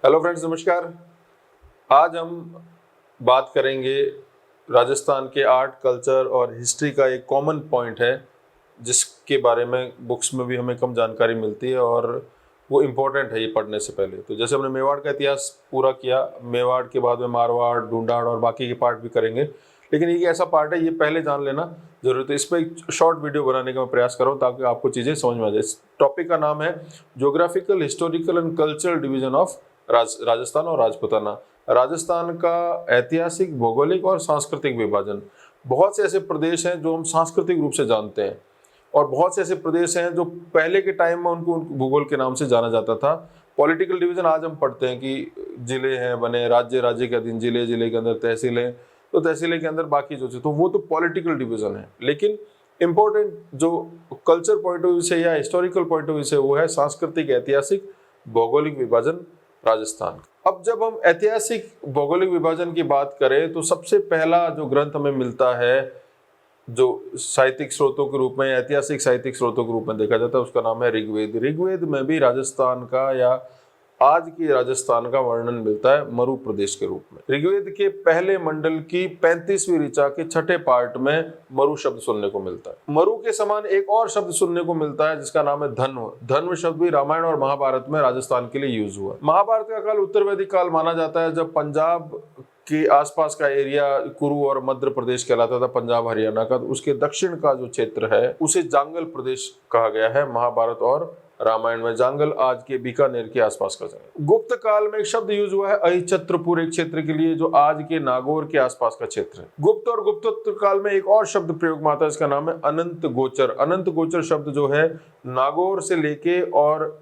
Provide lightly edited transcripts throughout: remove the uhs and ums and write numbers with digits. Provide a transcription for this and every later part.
Hello friends, नमस्कार। आज हम बात करेंगे राजस्थान के आर्ट, कल्चर और हिस्ट्री का एक कॉमन पॉइंट है जिसके बारे में बुक्स में भी हमें कम जानकारी मिलती है और वो इम्पोर्टेंट है ये पढ़ने से पहले। तो जैसे हमने मेवाड़ का इतिहास पूरा किया, मेवाड़ के बाद में मारवाड़, ढूंढाड़ और बाकी के पार्ट भी करेंगे, लेकिन ये ऐसा पार्ट है ये पहले जान लेना जरूरत है। इस पर एक शॉर्ट वीडियो बनाने का मैं प्रयास कर रहा हूँ ताकि आपको चीज़ें समझ में आ जाए। इस टॉपिक का नाम है geographical, historical and cultural division of Rajasthan और राजपूताना। राजस्थान का ऐतिहासिक, भौगोलिक और सांस्कृतिक विभाजन। बहुत से ऐसे प्रदेश हैं जो हम सांस्कृतिक रूप से जानते हैं और बहुत से ऐसे प्रदेश हैं जो पहले के टाइम में उनको भूगोल के नाम से जाना जाता था। पॉलिटिकल डिवीजन आज हम पढ़ते हैं कि जिले हैं बने, राज्य राज्य के अधीन जिले, जिले के अंदर तहसीलें, तो तहसीलें के अंदर बाकी जो तो वो तो पॉलिटिकल डिवीजन है। लेकिन इम्पोर्टेंट जो कल्चर पॉइंट ऑफ व्यू से या हिस्टोरिकल पॉइंट ऑफ व्यू से वो है सांस्कृतिक, ऐतिहासिक, भौगोलिक विभाजन राजस्थान। अब जब हम ऐतिहासिक भौगोलिक विभाजन की बात करें तो सबसे पहला जो ग्रंथ हमें मिलता है जो साहित्यिक स्रोतों के रूप में, ऐतिहासिक साहित्यिक स्रोतों के रूप में देखा जाता है, उसका नाम है ऋग्वेद। ऋग्वेद में भी राजस्थान का या आज की राजस्थान का वर्णन मिलता है मरु प्रदेश के रूप में। ऋग्वेद के पहले मंडल की 35वीं ऋचा के छठे पार्ट में मरु शब्द सुनने को मिलता है। मरु के समान एक और शब्द सुनने को मिलता है जिसका नाम है धन्व। धन्व शब्द भी रामायण और महाभारत में राजस्थान के लिए यूज हुआ। महाभारत का काल उत्तर वैदिक काल माना जाता है, जब पंजाब के आसपास का एरिया कुरु और मध्य प्रदेश कहलाता था, पंजाब हरियाणा का। तो उसके दक्षिण का जो क्षेत्र है उसे जांगल प्रदेश कहा गया है महाभारत और रामायण में। जांगल आज के बीकानेर के आसपास का जगह। गुप्त काल में एक शब्द यूज हुआ है अहिछत्रपुर, एक क्षेत्र के लिए जो आज के नागौर के आसपास का क्षेत्र है। गुप्त और गुप्तोत्तर काल में एक और शब्द प्रयोग में आता है, इसका नाम है अनंत गोचर। अनंत गोचर शब्द जो है नागौर से लेके और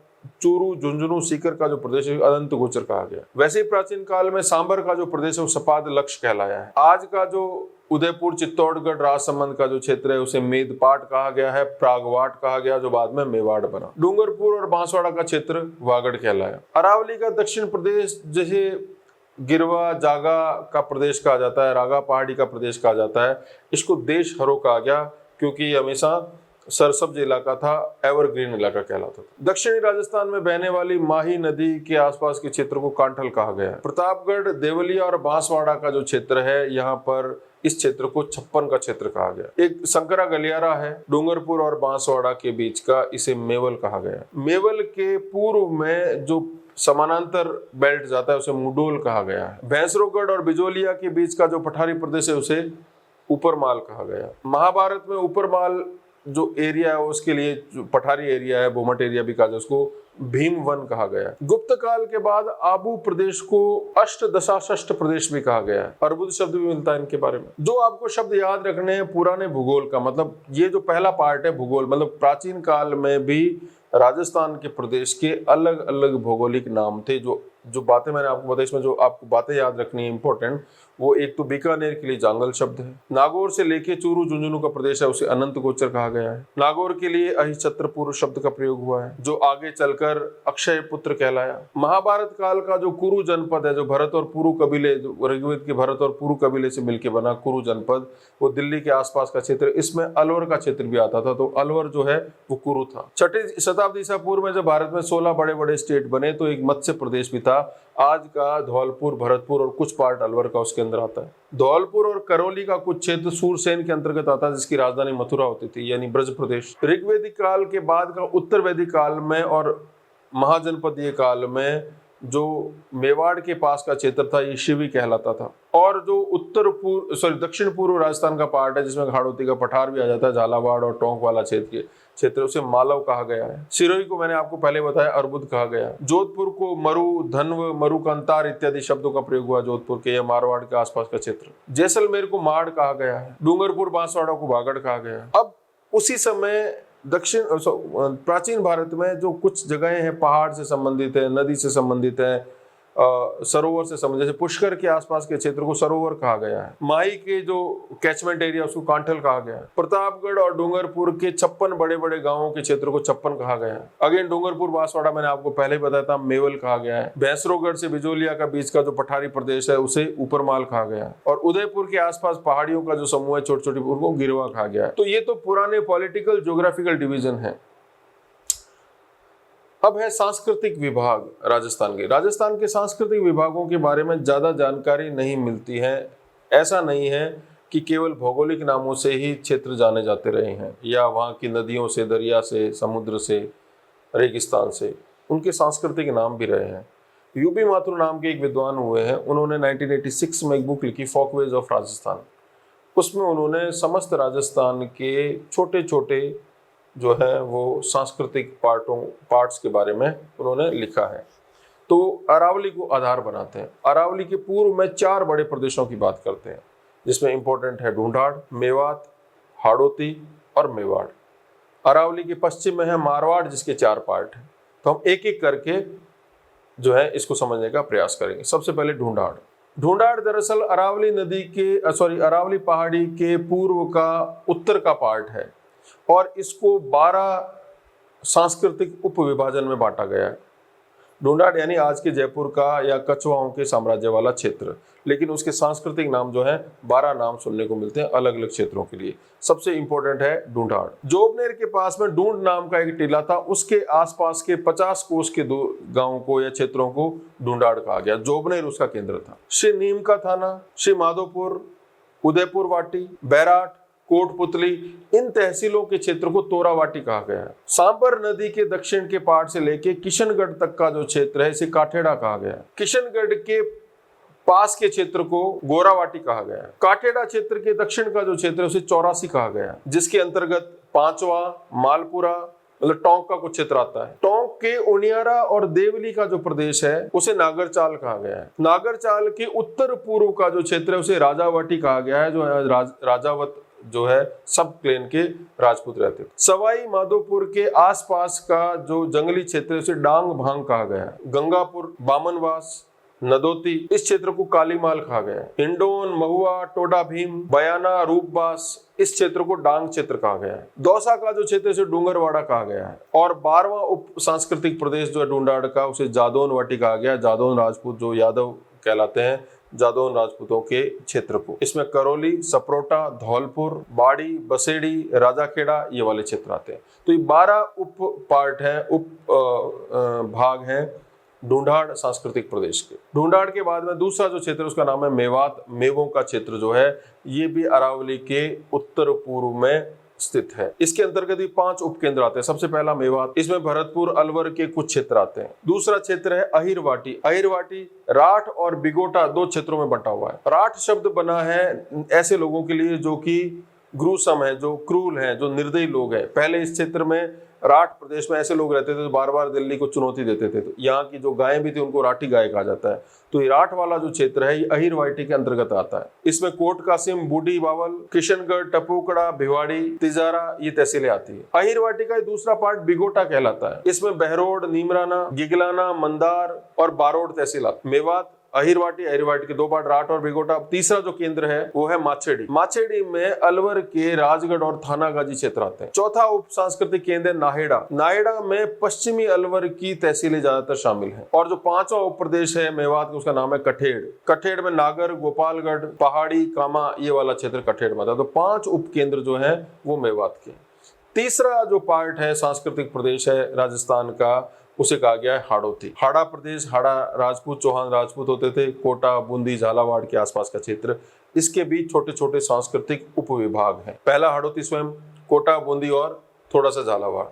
चूरू, झुंझुनू, सीकर का जो प्रदेश है अनंत गोचर कहा गया। वैसे ही प्राचीन काल में सांबर का जो प्रदेश है वो सपाद लक्ष्य कहलाया है। आज का जो उदयपुर, चित्तौड़गढ़, राजसमंद का जो क्षेत्र है उसे मेदपाट कहा गया है, प्रागवाट कहा गया जो बाद में मेवाड़ बना। डूंगरपुर और बांसवाड़ा का क्षेत्र वागड़ कहलाया। अरावली का दक्षिण प्रदेश जैसे गिरवा, जागा का प्रदेश कहा जाता है, रागा पहाड़ी का प्रदेश कहा जाता है, इसको देश हरो कहा गया क्योंकि ये हमेशा सरसब्ज इलाका था, एवरग्रीन इलाका कहलाता था। दक्षिणी राजस्थान में बहने वाली माही नदी के आसपास के क्षेत्र को कांठल कहा गया है। प्रतापगढ़, देवलिया और बांसवाड़ा का जो क्षेत्र है यहाँ पर इस क्षेत्र को छप्पन का क्षेत्र कहा गया। एक संकरा गलियारा है डूंगरपुर और बांसवाड़ा के बीच का, इसे मेवल कहा गया। मेवल के पूर्व में जो समानांतर बेल्ट जाता है उसे मुडोल कहा गया है। भैंसरोगढ़ और बिजोलिया के बीच का जो पठारी प्रदेश है उसे ऊपरमाल कहा गया। महाभारत में ऊपरमाल जो एरिया है उसके लिए जो पठारी एरिया है, बोमट एरिया भी कहा जाए, उसको भीमवन कहा गया। गुप्त काल के बाद आबू प्रदेश को अष्टदशाष्ट प्रदेश भी कहा गया है। अर्बुद शब्द भी मिलता है इनके बारे में। जो आपको शब्द याद रखने हैं पुराने भूगोल का, मतलब ये जो पहला पार्ट है भूगोल, मतलब प्राचीन काल में भी राजस्थान के प्रदेश के अलग अलग भौगोलिक नाम थे। जो बातें मैंने आपको बताई, इसमें जो आपको बातें याद रखनी है इंपॉर्टेंट, वो एक तो बीकानेर के लिए जांगल शब्द है। नागौर से लेके चूरू, झुंझुनू का प्रदेश है उसे अनंत गोचर कहा गया है। नागौर के लिए अहिछत्रपुर शब्द का प्रयोग हुआ है जो आगे चलकर अक्षय पुत्र कहलाया। महाभारत काल का जो कुरु जनपद है, जो भरत और पुरु कबीले, जो ऋग्वेद के भरत और पुरु कबीले से मिलकर बना कुरु जनपद, वो दिल्ली के आसपास का क्षेत्र, इसमें अलवर का क्षेत्र भी आता था, तो अलवर जो है वो कुरु था। छठी शताब्दी ईसा पूर्व में जब भारत में 16 बड़े बड़े स्टेट बने तो एक मत्स्य प्रदेश भी था। आज का धौलपुर, भरतपुर और कुछ पार्ट अलवर का उसके अंदर आता है। धौलपुर और करौली का कुछ क्षेत्र सूरसेन के अंतर्गत आता है जिसकी राजधानी मथुरा होती थी, यानी ब्रज प्रदेश। ऋग्वेदिक काल के बाद का उत्तर वैदिक काल में और महाजनपदीय काल में जो मेवाड़ के पास का क्षेत्र था ये शिवी कहलाता था। और जो दक्षिण पूर्व राजस्थान का पार्ट है जिसमें हाड़ौती का पठार भी आ जाता है, झालावाड़ और टोंक वाला क्षेत्र उसे मालव कहा गया है। सिरोही को मैंने आपको पहले बताया अर्बुद कहा गया। जोधपुर को मरु, धन्व, मरुकंतार इत्यादि शब्दों का प्रयोग हुआ जोधपुर के या मारवाड़ के आसपास का क्षेत्र। जैसलमेर को माड़ कहा गया है। डूंगरपुर, बांसवाड़ा को वागड़ कहा गया। अब उसी समय प्राचीन भारत में जो कुछ जगहें हैं पहाड़ से संबंधित है, नदी से संबंधित है, सरोवर से संबंधित, जैसे पुष्कर के आसपास के क्षेत्र को सरोवर कहा गया है। माही के जो कैचमेंट एरिया उसको कांठल कहा गया है। प्रतापगढ़ और डूंगरपुर के 56 बड़े बड़े गांवों के क्षेत्र को छप्पन कहा गया है। अगेन डूंगरपुर, बांसवाड़ा मैंने आपको पहले ही बताया था, मेवल कहा गया है। भैंसरोगढ़ से बिजोलिया का बीच का जो पठारी प्रदेश है उसे ऊपरमाल कहा गया है। और उदयपुर के आसपास पहाड़ियों का जो समूह है छोटी छोटी, उनको गिरवा कहा गया है। तो ये तो पुराने पॉलिटिकल ज्योग्राफिकल डिवीजन है। अब है सांस्कृतिक विभाग राजस्थान के। राजस्थान के सांस्कृतिक विभागों के बारे में ज़्यादा जानकारी नहीं मिलती है। ऐसा नहीं है कि केवल भौगोलिक नामों से ही क्षेत्र जाने जाते रहे हैं या वहाँ की नदियों से, दरिया से, समुद्र से, रेगिस्तान से, उनके सांस्कृतिक नाम भी रहे हैं। यूबी माथुर नाम के एक विद्वान हुए हैं, उन्होंने 1986 में एक बुक लिखी फोकवेज ऑफ राजस्थान। उसमें उन्होंने समस्त राजस्थान के छोटे छोटे जो है वो सांस्कृतिक पार्ट्स के बारे में उन्होंने लिखा है। तो अरावली को आधार बनाते हैं। अरावली के पूर्व में 4 बड़े प्रदेशों की बात करते हैं, जिसमें इंपॉर्टेंट है ढूंढाड़, मेवात, हाड़ौती और मेवाड़। अरावली के पश्चिम में है मारवाड़, जिसके 4 पार्ट हैं। तो हम एक एक करके जो है इसको समझने का प्रयास करेंगे। सबसे पहले ढूंढाड़। ढूंढाड़ दरअसल अरावली नदी के अरावली पहाड़ी के पूर्व का उत्तर का पार्ट है और इसको 12 सांस्कृतिक उपविभाजन में बांटा गया है। ढूंढाड़ यानी आज के जयपुर का या कछवाओं के साम्राज्य वाला क्षेत्र, लेकिन उसके सांस्कृतिक नाम जो है 12 नाम सुनने को मिलते हैं अलग अलग क्षेत्रों के लिए। सबसे इंपॉर्टेंट है ढूंढाड़। जोबनेर के पास में ढूंढ नाम का एक टीला था, उसके आसपास के 50 कोस के 2 गांवों को या क्षेत्रों को ढूंढाड़ कहा गया। जोबनेर उसका केंद्र था। श्री नीम का थाना, श्री माधोपुर, उदयपुर वाटी, बैराट, कोटपुतली, इन तहसीलों के क्षेत्र को तोरावाटी कहा गया है। सांबर नदी के दक्षिण के पार से लेके किशनगढ़ तक का जो क्षेत्र है इसे काठेड़ा कहा गया है। किशनगढ़ के पास के क्षेत्र को गोरावाटी कहा गया है। काठेड़ा क्षेत्र के दक्षिण का जो क्षेत्र है उसे चौरासी कहा गया है, जिसके अंतर्गत पांचवा, मालपुरा, मतलब टोंक का कुछ क्षेत्र आता है। टोंक के उनियारा और देवली का जो प्रदेश है उसे नागरचाल कहा गया है। नागरचाल के उत्तर पूर्व का जो क्षेत्र है उसे राजावटी कहा गया है, जो राजावत जो है सब क्लेन के राजपूत रहते थे। सवाई माधोपुर के आसपास का जो जंगली क्षेत्र है उसे डांग भांग कहा गया है। गंगापुर, बामनवास, नदोती, इस क्षेत्र को कालीमाल कहा गया है। हिंडोन, महुआ, टोडा भीम, बयाना, रूपबास, इस क्षेत्र को डांग क्षेत्र कहा गया है। दौसा का जो क्षेत्र है डूंगरवाड़ा कहा गया है। और 12वां उप सांस्कृतिक प्रदेश जो है ढूंढाड़ का उसे जादौन वाटी कहा गया है। जादौन राजपूत जो यादव कहलाते हैं, जादौन राजपूतों के क्षेत्र को। इसमें करौली, सप्रोटा, धौलपुर, बाड़ी, बसेड़ी, राजाखेड़ा ये वाले क्षेत्र आते हैं। तो ये 12 उप पार्ट है, उप भाग हैं ढूंढाड़ सांस्कृतिक प्रदेश के। ढूंढाड़ के बाद में दूसरा जो क्षेत्र उसका नाम है मेवात। मेवों का क्षेत्र जो है ये भी अरावली के उत्तर पूर्व में स्थित है। इसके अंतर्गत भी 5 उपकेंद्र आते हैं। सबसे पहला मेवात, इसमें भरतपुर, अलवर के कुछ क्षेत्र आते हैं। दूसरा क्षेत्र है अहिरवाटी। अहिरवाटी राठ और बिगोटा 2 क्षेत्रों में बंटा हुआ है। राठ शब्द बना है ऐसे लोगों के लिए जो कि ग्रूसम है, जो क्रूल है, जो निर्दयी लोग हैं। पहले इस क्षेत्र में राठ प्रदेश में ऐसे लोग रहते थे जो बार बार दिल्ली को चुनौती देते थे। तो यहाँ की जो गायें भी थी उनको राठी गाय कहा जाता है। तो ये राठ वाला जो क्षेत्र है ये अहिरवाटी के अंतर्गत आता है। इसमें कोट कासिम, बूढ़ी बावल, किशनगढ़, टपूकड़ा, भिवाड़ी, तिजारा ये तहसीलें आती है। अहिरवाटी का दूसरा पार्ट बिगोटा कहलाता है। इसमें बहरोड, नीमराना, गिगलाना, मंदार और बारोड तहसील आती है। मेवात, अहिरवाटी के 2 पार्ट, राठ और बिगोटा। तीसरा जो केंद्र है वो है माछेड़ी। माछेड़ी में अलवर के राजगढ़ और थानागाजी क्षेत्र आते हैं। चौथा उप सांस्कृतिक केंद्र नाहेड़ा। नाहेड़ा में पश्चिमी अलवर की तहसीलें ज्यादातर शामिल हैं। और जो 5वां उप प्रदेश है मेवात का, उसका नाम है कठेड़। कठेड़ में नागर, गोपालगढ़, पहाड़ी, कामा ये वाला क्षेत्र कठेड़ में आता है। तो 5 उप केंद्र जो है वो मेवात के। तीसरा जो पार्ट है सांस्कृतिक प्रदेश है राजस्थान का, उसे कहा गया है हाड़ौती। हाड़ा प्रदेश, हाड़ा राजपूत, चौहान राजपूत होते थे। कोटा, बूंदी, झालावाड़ के आसपास का क्षेत्र, इसके बीच छोटे छोटे सांस्कृतिक उपविभाग हैं। पहला हाड़ौती स्वयं, कोटा, बूंदी और थोड़ा सा झालावाड़।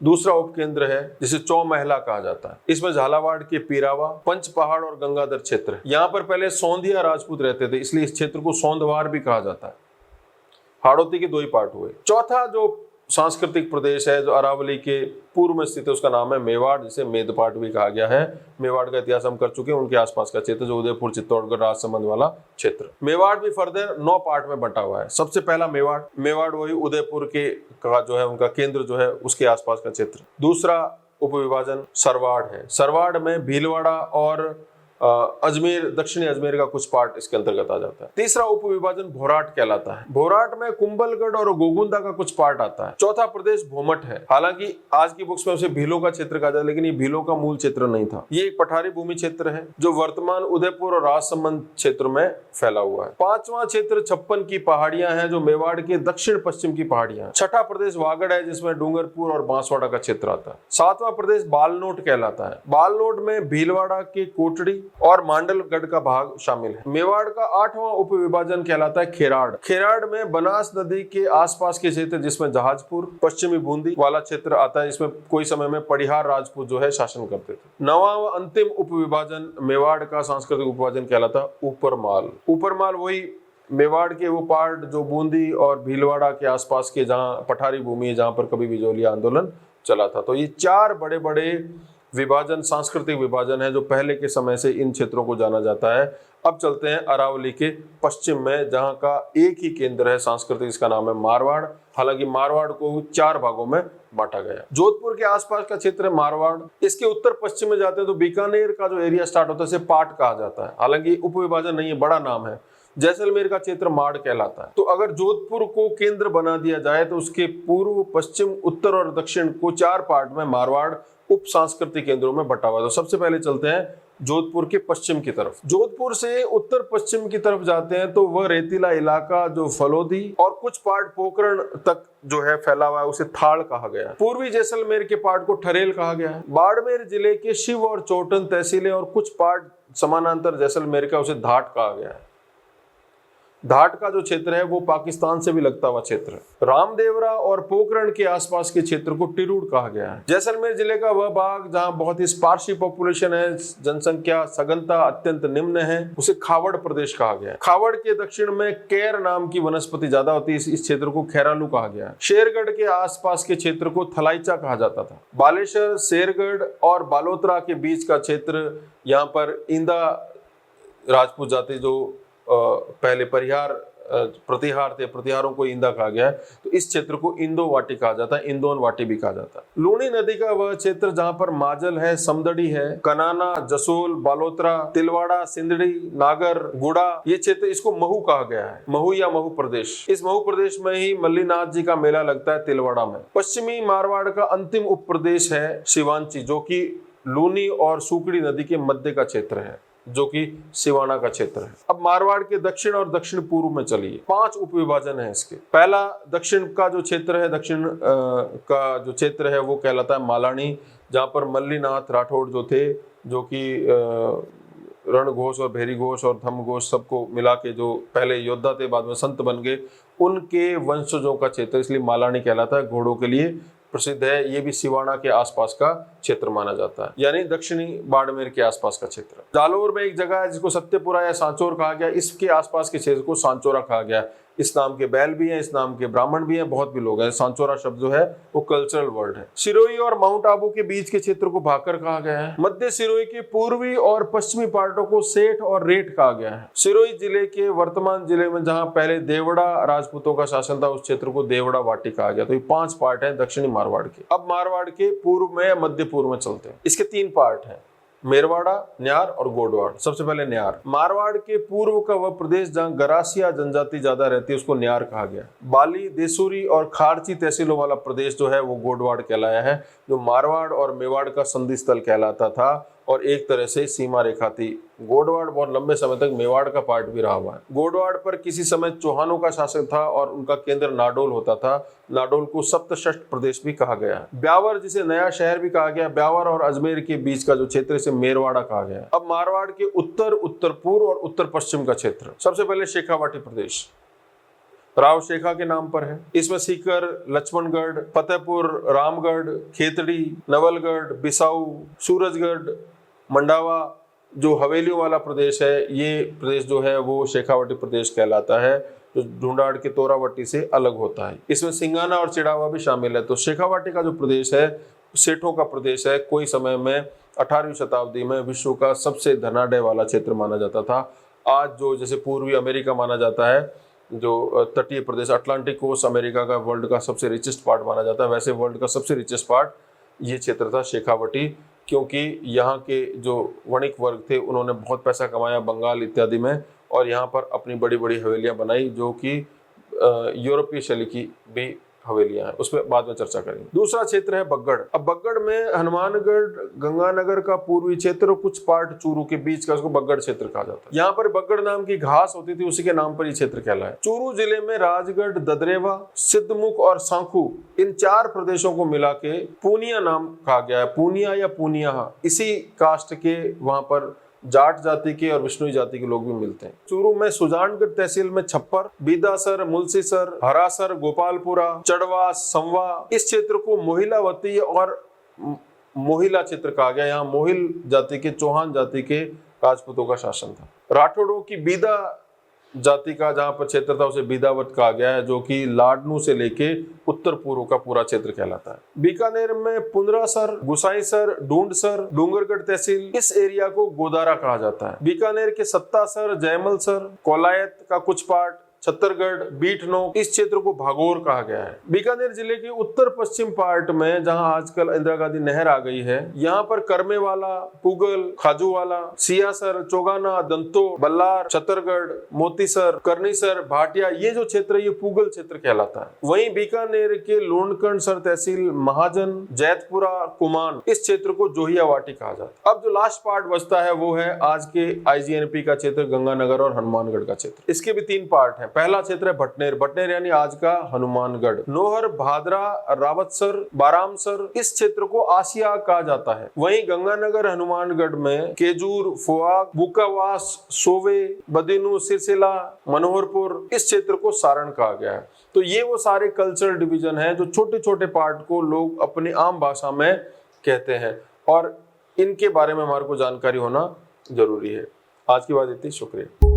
दूसरा उपकेंद्र है जिसे चौमहला कहा जाता है। इसमें झालावाड़ के पीरावा, पंच पहाड़ और गंगाधर क्षेत्र है। यहाँ पर पहले सौंधिया राजपूत रहते थे, इसलिए इस क्षेत्र को सौंधवार भी कहा जाता है। हाड़ौती के 2 ही पार्ट हुए। चौथा जो सांस्कृतिक प्रदेश है जो अरावली के पूर्व में स्थित है उसका नाम है मेवाड़, जिसे मेदपाट भी कहा गया है। मेवाड़ का इतिहास हम कर चुके हैं। उनके आसपास का क्षेत्र जो उदयपुर, चित्तौड़गढ़, राजसमंद वाला क्षेत्र। मेवाड़ भी फर्दर 9 पार्ट में बंटा हुआ है। सबसे पहला मेवाड़ वही उदयपुर के का जो है उनका केंद्र जो है उसके आसपास का क्षेत्र। दूसरा उपविभाजन सरवाड़ है। सरवाड़ में भीलवाड़ा और अजमेर, दक्षिणी अजमेर का कुछ पार्ट इसके अंतर्गत आ जाता है। तीसरा उप विभाजन भोराट कहलाता है। भोराट में कुंभलगढ़ और गोगुंदा का कुछ पार्ट आता है। चौथा प्रदेश भोमट है। हालांकि आज की बुक्स में उसे भीलों का क्षेत्र कहा जाता है, लेकिन ये भीलों का मूल क्षेत्र नहीं था। ये एक पठारी भूमि क्षेत्र है जो वर्तमान उदयपुर और राजसमंद क्षेत्र में फैला हुआ है। पांचवा क्षेत्र 56 की पहाड़ियां हैं जो मेवाड़ के दक्षिण पश्चिम की पहाड़ियां हैं। छठा प्रदेश वागड़ है जिसमें डूंगरपुर और बांसवाड़ा का क्षेत्र आता है। सातवां प्रदेश बालनोट कहलाता है। बालनोट में भीलवाड़ा के कोटड़ी और मांडलगढ़ का भाग शामिल है। मेवाड़ का आठवां उप विभाजन कहलाता है खेराड़। खेराड़ में बनास नदी के आसपास के क्षेत्र जिसमें जहाजपुर, पश्चिमी बूंदी वाला क्षेत्र आता है, इसमें कोई समय में परिहार राजपूत जो है शासन करते थे। नौवां व अंतिम उप विभाजन मेवाड़ का सांस्कृतिक उप विभाजन कहलाता है ऊपरमाल। ऊपरमाल वही मेवाड़ के वो पार्ट जो बूंदी और भीलवाड़ा के आसपास के जहाँ पठारी भूमि है, जहाँ पर कभी बिजोलिया आंदोलन चला था। तो ये चार बड़े बड़े विभाजन, सांस्कृतिक विभाजन है जो पहले के समय से इन क्षेत्रों को जाना जाता है। अब चलते हैं अरावली के पश्चिम में, जहाँ का एक ही केंद्र है सांस्कृतिक, इसका नाम है मारवाड़। हालांकि मारवाड़ को चार भागों में बांटा गया। जोधपुर के आसपास का क्षेत्र है मारवाड़। इसके उत्तर पश्चिम में जाते हैं तो बीकानेर का जो एरिया स्टार्ट होता है उसे पाट कहा जाता है। हालांकि उप विभाजन नहीं है, बड़ा नाम है। जैसलमेर का क्षेत्र माड़ कहलाता है। तो अगर जोधपुर को केंद्र बना दिया जाए तो उसके पूर्व, पश्चिम, उत्तर और दक्षिण को चार पार्ट में मारवाड़ उप सांस्कृतिक केंद्रों में बटा हुआ है। तो सबसे पहले चलते हैं जोधपुर के पश्चिम की तरफ। जोधपुर से उत्तर पश्चिम की तरफ जाते हैं तो वह रेतीला इलाका जो फलोदी और कुछ पार्ट पोखरण तक जो है फैला हुआ है उसे थाड़ कहा गया है। पूर्वी जैसलमेर के पार्ट को ठरेल कहा गया है। बाड़मेर जिले के शिव और चोटन तहसीलें और कुछ पार्ट समानांतर जैसलमेर का उसे धाट कहा गया है। धाट का जो क्षेत्र है वो पाकिस्तान से भी लगता हुआ क्षेत्र है। रामदेवरा और पोखरण के आसपास के क्षेत्र को टिरूड कहा गया है। जैसलमेर जिले का वह भाग जहां बहुत ही स्पार्सी पॉपुलेशन है, जनसंख्या सघनता अत्यंत निम्न है, उसे खावड़ प्रदेश कहा गया है। खावड़ के दक्षिण में कैर नाम की वनस्पति ज्यादा होती है, इस क्षेत्र को खैरालू कहा गया है। शेरगढ़ के आसपास के क्षेत्र को थलाइचा कहा जाता था। बालेश्वर, शेरगढ़ और बालोतरा के बीच का क्षेत्र, यहाँ पर इंदा राजपूत जाति जो पहले प्रतिहार थे, प्रतिहारों को इंदा कहा गया है। तो इस क्षेत्र को इंदो वाटी कहा जाता है, इंदोन वाटी भी कहा जाता है। लूणी नदी का वह क्षेत्र जहां पर माजल है, समदड़ी है, कनाना, जसोल, बालोतरा, तिलवाड़ा, सिंदड़ी, नागर, गुड़ा, ये क्षेत्र, इसको महू कहा गया है। महू या महू प्रदेश। इस महू प्रदेश में ही मल्लीनाथ जी का मेला लगता है तिलवाड़ा में। पश्चिमी मारवाड़ का अंतिम उप प्रदेश है शिवांची, जो कि लूनी और सूकड़ी नदी के मध्य का क्षेत्र है, जो कि सिवाना का क्षेत्र है। अब मारवाड़ के दक्षिण और दक्षिण पूर्व में चलिए। 5 उप विभाजन है इसके। पहला दक्षिण का जो क्षेत्र है, दक्षिण का जो क्षेत्र है वो कहलाता है मालानी, जहाँ पर मल्लीनाथ राठौड़ जो थे, जो कि रण घोष और भेरी घोष और धम्म घोष सबको मिला के जो पहले योद्धा थे, बाद में संत बन गए, उनके वंशजों का क्षेत्र, इसलिए मालानी कहलाता है। घोड़ों के लिए प्रसिद्ध है। ये भी सिवाना के आसपास का क्षेत्र माना जाता है, यानी दक्षिणी बाड़मेर के आसपास का क्षेत्र। जालोर में एक जगह है जिसको सत्यपुरा या सांचोर कहा गया, इसके आसपास के क्षेत्र को सांचोरा कहा गया। इस नाम के बैल भी हैं, इस नाम के ब्राह्मण भी हैं, बहुत भी लोग हैं। सांचोरा शब्द जो है वो कल्चरल वर्ड है। सिरोही और माउंट आबू के बीच के क्षेत्र को भाकर कहा गया है। मध्य सिरोही के पूर्वी और पश्चिमी पार्टों को सेठ और रेठ कहा गया है। सिरोही जिले के वर्तमान जिले में जहां पहले देवड़ा राजपूतों का शासन था, उस क्षेत्र को देवड़ा वाटी कहा गया। तो ये 5 पार्ट है दक्षिणी मारवाड़ के। अब मारवाड़ के पूर्व में, मध्य पूर्व में चलते हैं। इसके 3 पार्ट हैं, मेरवाड़ा, न्यार और गोडवाड़। सबसे पहले न्यार। मारवाड़ के पूर्व का वह प्रदेश जहां गरासिया जनजाति ज्यादा रहती है उसको न्यार कहा गया। बाली, देसूरी और खारची तहसीलों वाला प्रदेश जो है वो गोडवाड़ कहलाया है, जो मारवाड़ और मेवाड़ का संधि स्थल कहलाता था और एक तरह से सीमा रेखा थी। गोडवाड़ बहुत लंबे समय तक मेवाड़ का पार्ट भी रहा हुआ है। गोडवाड़ पर किसी समय चौहानों का शासन था और उनका केंद्र नाडोल होता था। नाडोल को सप्तषष्ठ प्रदेश भी कहा गया। ब्यावर, जिसे नया शहर भी कहा गया, ब्यावर और अजमेर के बीच का जो क्षेत्र इसे मेरवाड़ा कहा गया। अब मारवाड़ के उत्तर, उत्तर पूर्व और उत्तर पश्चिम का क्षेत्र। सबसे पहले शेखावाटी प्रदेश राव शेखा के नाम पर है। इसमें सीकर, लक्ष्मणगढ़, फतेहपुर, रामगढ़, खेतड़ी, नवलगढ़, बिसाऊ, सूरजगढ़, मंडावा जो हवेलियों वाला प्रदेश है, ये प्रदेश जो है वो शेखावाटी प्रदेश कहलाता है, जो ढूंढाड़ के तोरावटी से अलग होता है। इसमें सिंगाना और चिड़ावा भी शामिल है। तो शेखावाटी का जो प्रदेश है सेठों का प्रदेश है। कोई समय में 18वीं शताब्दी में विश्व का सबसे धनाढ्य वाला क्षेत्र माना जाता था। आज जो जैसे पूर्वी अमेरिका माना जाता है, जो तटीय प्रदेश अटलांटिक कोस्ट अमेरिका का वर्ल्ड का सबसे रिचेस्ट पार्ट माना जाता है, वैसे वर्ल्ड का सबसे रिचेस्ट पार्ट ये क्षेत्र था शेखावटी क्योंकि यहाँ के जो वणिक वर्ग थे उन्होंने बहुत पैसा कमाया बंगाल इत्यादि में, और यहाँ पर अपनी बड़ी बड़ी हवेलियाँ बनाई जो कि यूरोपीय शैली की भी हवेलियां हैं, उसमें बाद में चर्चा करेंगे। दूसरा क्षेत्र है बग्गड़। अब बग्गड़ में हनुमानगढ़, गंगानगर का पूर्वी क्षेत्र और कुछ पार्ट चूरू के बीच का, उसको बग्गड़ क्षेत्र कहा जाता है। यहाँ पर बग्गड़ नाम की घास होती थी, उसी के नाम पर ये क्षेत्र कहलाया। चूरू जिले में राजगढ़, ददरेवा, सिद्धमुख और सांखू, इन 4 प्रदेशों को मिला के पूनिया नाम कहा गया है। पूनिया या पूनिया, इसी कास्ट के वहां पर जाट जाति के और विष्णुई जाति के लोग भी मिलते हैं। चूरू में सुजानगढ़ तहसील में छप्पर, बीदासर, मुलसीसर, हरासर, गोपालपुरा, चढ़वा, संवा, इस क्षेत्र को मोहिलावती और मोहिला क्षेत्र कहा गया। यहाँ मोहिल जाति के, चौहान जाति के राजपूतों का शासन था। राठौड़ों की बीदा जाति का जहाँ पर क्षेत्र था उसे बीदावत कहा गया है, जो कि लाडनू से लेके उत्तर पूर्व का पूरा क्षेत्र कहलाता है। बीकानेर में पुंदरासर, गुसाईसर, ढूंढसर, डूंगरगढ़ तहसील, इस एरिया को गोदारा कहा जाता है। बीकानेर के सत्तासर, जयमलसर, कोलायत का कुछ पार्ट, छत्तरगढ़, बीठनोक, इस क्षेत्र को भागोर कहा गया है। बीकानेर जिले के उत्तर पश्चिम पार्ट में, जहां आजकल इंदिरा गांधी नहर आ गई है, यहाँ पर करमेवाला, पुगल, खाजूवाला, सियासर, चौगाना, दंतो, बल्लार, छत्तरगढ़, मोतीसर, करनीसर, भाटिया, ये जो क्षेत्र है ये पुगल क्षेत्र कहलाता है। वहीं बीकानेर के लोणकंडसर तहसील, महाजन, जैतपुरा, कुमान, इस क्षेत्र को जोहियावाटी कहा जाता है। अब जो लास्ट पार्ट बचता है वो है आज के IGNP का क्षेत्र, गंगानगर और हनुमानगढ़ का क्षेत्र। इसके भी 3 पार्ट है। पहला क्षेत्र है भटनेर, भटनेर यानी आज का हनुमानगढ़, नोहर, भादरा, रावतसर, बारामसर, इस क्षेत्र को आसिया कहा जाता है। वहीं गंगानगर हनुमानगढ़ में केजूर, फोआग, बुकावास, सोवे, बदिनू, सिरसिला, मनोहरपुर, इस क्षेत्र को सारण कहा गया है। तो ये वो सारे कल्चरल डिवीजन हैं जो छोटे छोटे पार्ट को लोग अपनी आम भाषा में कहते हैं, और इनके बारे में हमारे को जानकारी होना जरूरी है। आज की बात इतनी, शुक्रिया।